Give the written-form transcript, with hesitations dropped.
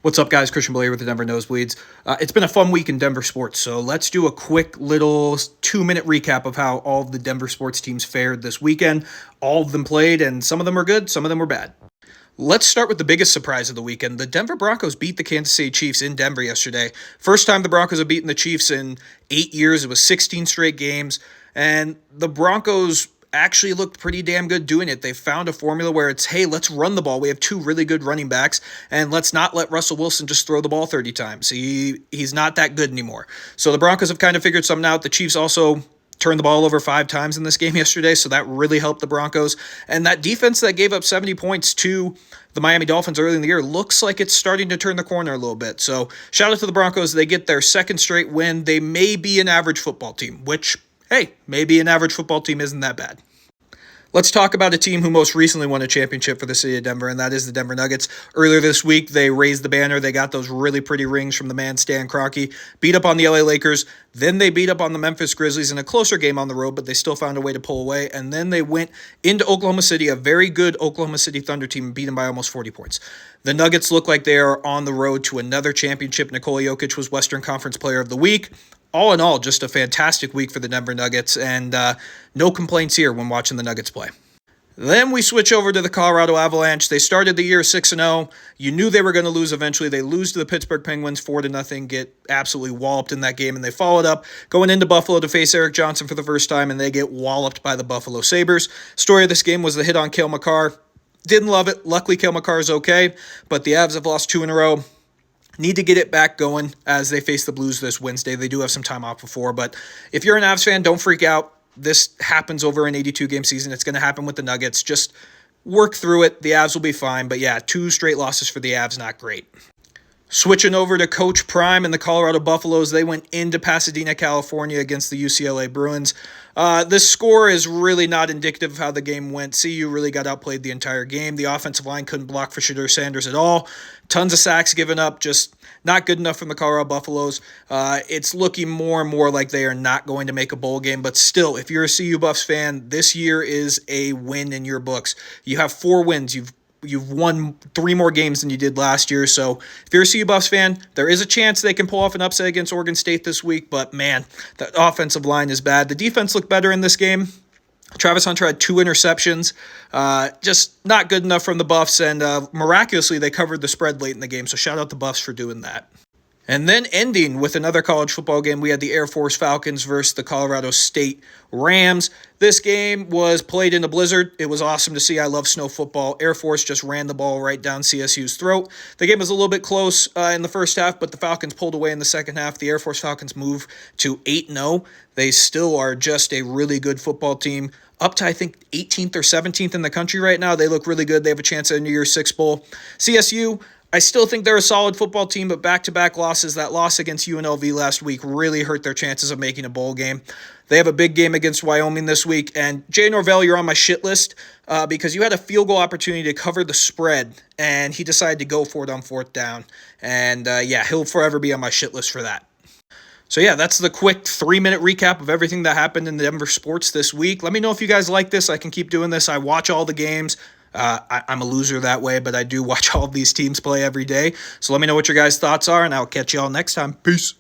What's up, guys? Christian Blair with the Denver Nosebleeds. It's been a fun week in Denver sports, so let's do a quick little 2-minute recap of how all of the Denver sports teams fared this weekend. All of them played, and some of them were good, some of them were bad. Let's start with the biggest surprise of the weekend. The Denver Broncos beat the Kansas City Chiefs in Denver yesterday. First time the Broncos have beaten the Chiefs in 8 years. It was 16 straight games, and the Broncos actually looked pretty damn good doing it. They found a formula where it's, hey, let's run the ball. We have two really good running backs, and let's not let Russell Wilson just throw the ball 30 times. He's not that good anymore. So the Broncos have kind of figured something out. The Chiefs also turned the ball over 5 times in this game yesterday, so that really helped the Broncos. And that defense that gave up 70 points to the Miami Dolphins early in the year looks like it's starting to turn the corner a little bit. So shout out to the Broncos. They get their second straight win. They may be an average football team, which, hey, maybe an average football team isn't that bad. Let's talk about a team who most recently won a championship for the city of Denver, and that is the Denver Nuggets. Earlier this week, they raised the banner. They got those really pretty rings from the man Stan Kroenke, beat up on the LA Lakers. Then they beat up on the Memphis Grizzlies in a closer game on the road, but they still found a way to pull away. And then they went into Oklahoma City, a very good Oklahoma City Thunder team, and beat them by almost 40 points. The Nuggets look like they are on the road to another championship. Nikola Jokic was Western Conference Player of the Week. All in all, just a fantastic week for the Denver Nuggets, and no complaints here when watching the Nuggets play. Then we switch over to the Colorado Avalanche. They started the year 6-0. You knew they were going to lose eventually. They lose to the Pittsburgh Penguins 4-0, get absolutely walloped in that game, and they followed up going into Buffalo to face Erik Johnson for the first time, and they get walloped by the Buffalo Sabres. Story of this game was the hit on Cale Makar. Didn't love it. Luckily, Cale Makar is okay, but the Avs have lost 2 in a row. Need to get it back going as they face the Blues this Wednesday. They do have some time off before, but if you're an Avs fan, don't freak out. This happens over an 82-game season. It's going to happen with the Nuggets. Just work through it. The Avs will be fine, but yeah, 2 straight losses for the Avs, not great. Switching over to Coach Prime and the Colorado Buffaloes, they went into Pasadena, California against the UCLA Bruins. This score is really not indicative of how the game went. CU really got outplayed the entire game. The offensive line couldn't block for Shedeur Sanders at all. Tons of sacks given up, just not good enough from the Colorado Buffaloes. It's looking more and more like they are not going to make a bowl game, but still, if you're a CU Buffs fan, this year is a win in your books. You have 4 wins. You've won 3 more games than you did last year. So if you're a CU Buffs fan, there is a chance they can pull off an upset against Oregon State this week. But, man, the offensive line is bad. The defense looked better in this game. Travis Hunter had 2 interceptions. Just not good enough from the Buffs. And miraculously, they covered the spread late in the game. So shout out the Buffs for doing that. And then ending with another college football game, we had the Air Force Falcons versus the Colorado State Rams. This game was played in a blizzard. It was awesome to see. I love snow football. Air Force just ran the ball right down CSU's throat. The game was a little bit close in the first half, but the Falcons pulled away in the second half. The Air Force Falcons move to 8-0. They still are just a really good football team. Up to, I think, 18th or 17th in the country right now. They look really good. They have a chance at a New Year's Six Bowl. CSU, I still think they're a solid football team, but back-to-back losses, that loss against UNLV last week really hurt their chances of making a bowl game. They have a big game against Wyoming this week, and Jay Norvell, you're on my shit list because you had a field goal opportunity to cover the spread, and he decided to go for it on 4th down. And, he'll forever be on my shit list for that. So, yeah, that's the quick 3-minute recap of everything that happened in the Denver sports this week. Let me know if you guys like this. I can keep doing this. I watch all the games. I'm a loser that way, but I do watch all of these teams play every day. So let me know what your guys' thoughts are, and I'll catch you all next time. Peace.